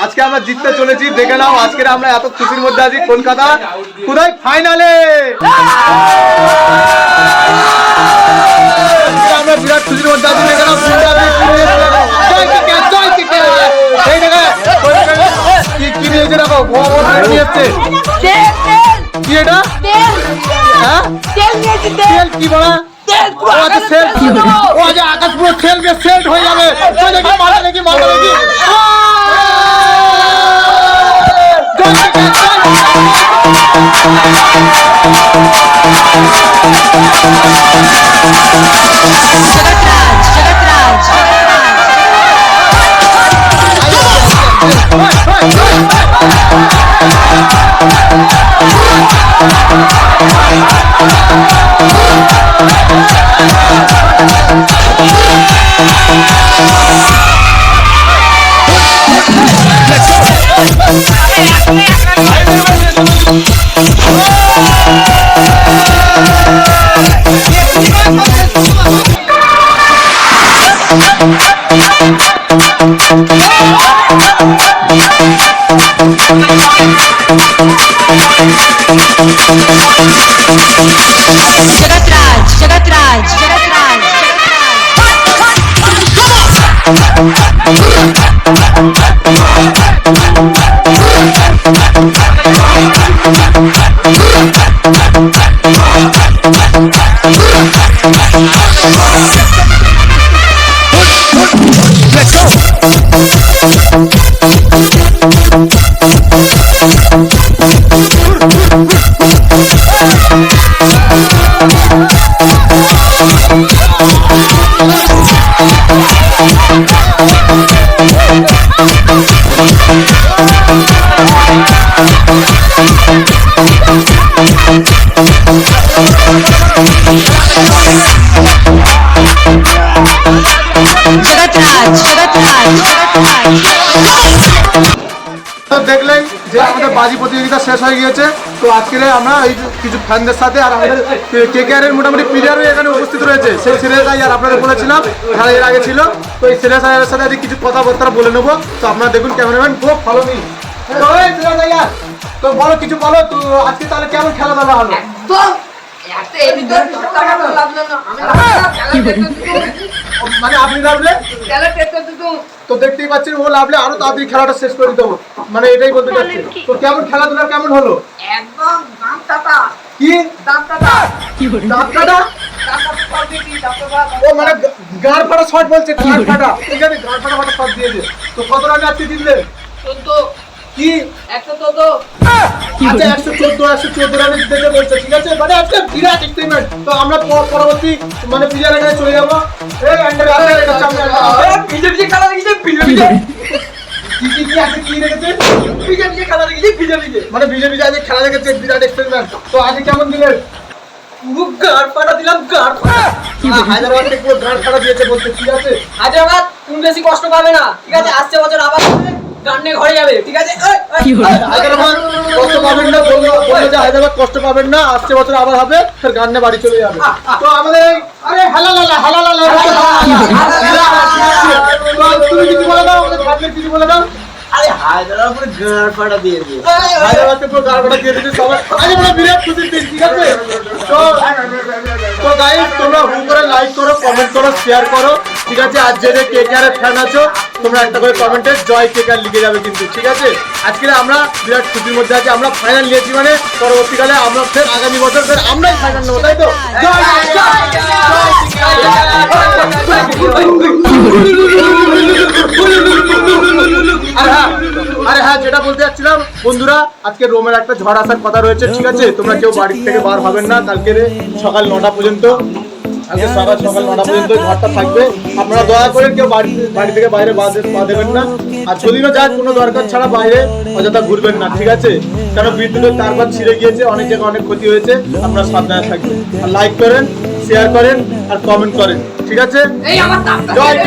আজকে আমরা জিততে চলেছি, দেখে নাও। আজকে আমরা এত খুশির মধ্যে আছি। কলকাতা কোথায় ফাইনালে, আমরা বিরাট খুশির মধ্যে আছি। দেখে নাও কি নিয়েছে, দেখো নিয়ে এসছে। কি এটা? হ্যাঁ তেল কি বলা? আকাশ পুরো খেলবে, সেট হয়ে যাবে। মালা দেখি মালা দেখি। Chega atrás. দেখলেন যে আমাদের বাজি প্রতিযোগিতা শেষ হয়ে গিয়েছে। তো আজকে আমরা এই কিছু ফ্যানদের সাথে আর আমাদের কেকেআর এর মোটামুটি প্লেয়ারও এখানে উপস্থিত রয়েছে। সেই সিরিয়াস আর আপনাদের বলেছিলাম খেলা এর আগে ছিল। তো এই সিরিয়াস আয়ের সাথে আজকে কিছু কথাবার্তা বলে নেবো। তো আপনারা দেখুন, ক্যামেরাম্যান গো ফলো মি। তো বলো, কিছু বলো। তো আজকে তাহলে কেমন খেলাধুলা হলো? মানে আপনি লাভলে তো দেখতেই পাচ্ছেন, ও লাভলে আরো তাড়াতাড়ি খেলাটা শেষ করে দেবো, মানে এটাই বলতে চাচ্ছি। তো কেমন খেলাধুলা কেমন হলো? একদম দাম কাটা। কি দাম কাটা? দাঁত কাটা? ও মানে গাড় ফাটা শট বলছে, গাড় ফাটা। ঠিক আছে, গাড় ফাটা ফাটা শট দিয়েছে। তো কত রানে আজকে জিতলে? 14 কি 114? আচ্ছা 114 রানে জিতেছে বলছে। ঠিক আছে, মানে আজকে বিরাট এক্সপেরিমেন্ট। তো আমরা পরবর্তী মানে প্লেয়ার এখানে চলে যাবো। এই আন্ডার এটা সামনে ভিজে খেলা দেখিছে, ভিজে কি আছে, কি রেখেছে? ভিজে খেলা দেখিছে, ভিজে মানে বিজেপি আজকে খেলা দেখেছে, বিরাট এক্সপেরিমেন্ট। তো আজকে কেমন দিলেন? পুরো গাড় ফাটা দিলাম, গাড় ফাটা। হায়দ্রাবাদে পুরো গাড় ফাটা দিয়েছে বলতে। ঠিক আছে, হায়দ্রাবাদ তুমি বেশি কষ্ট পাবে না। ঠিক আছে, আসছে বছর আবার গান্নে ঘরে যাবে। ঠিক আছে, হায়দ্রাবাদ কষ্ট পাবেন না, বললো যে হায়দ্রাবাদ কষ্ট পাবেন না, আসছে বছর আবার হবে, ফের গান্নে বাড়ি চলে যাবে। তো আমাদের আরে হালালালা তুমি কিছু বলে দাও, আমাদের ভাবলে কিছু বলে দাও। আরে হায়দ্রাবাদ পুরো গাড় ফাটা দিয়েছে। হায়দ্রাবাদকে পুরো গাড় ফাটা দিয়ে দিয়েছে সবাই। আরে আমরা বিরাট খুশির দিন। ঠিক আছে, তো গাইস তোমরা উপরে লাইক করো, কমেন্ট করো, শেয়ার করো। ঠিক আছে, আর যে কেকেআর এর ফ্যান আছো তোমরা একটা করে কমেন্টে জয় কেকেআর লিখে যাবে কিন্তু। ঠিক আছে, আজকে আমরা বিরাট খুশির মধ্যে আছি। আমরা ফাইনাল নিয়েছি, মানে পরবর্তীকালে আমরা ফের আগামী বছর ফের আমরাই ফাইনাল নেবো, তাই তো? আরে হ্যাঁ, যেটা বলতে যাচ্ছিলাম বন্ধুরা, আজকে রোমের একটা ঝড় আসার কথা রয়েছে। ঠিক আছে, তোমরা কেউ বাড়ি থেকে বার হবেন না কালকে সকাল 9টা পর্যন্ত। আজকে সকাল 9টা পর্যন্ত ঝড়টা থাকবে। আপনারা দয়া করে কেউ বাড়ি থেকে বাইরে পা দেবেন না। আর যদিও যাক কোনো দরকার ছাড়া বাইরে অযথা ঘুরবেন না। ঠিক আছে, কারণ বিদ্যুতের তারপাত ছিঁড়ে গিয়েছে, অনেক জায়গায় অনেক ক্ষতি হয়েছে। আপনারা সাবধানে থাকবেন, আর লাইক করেন, শেয়ার করেন আর কমেন্ট করেন। ঠিক আছে, জয়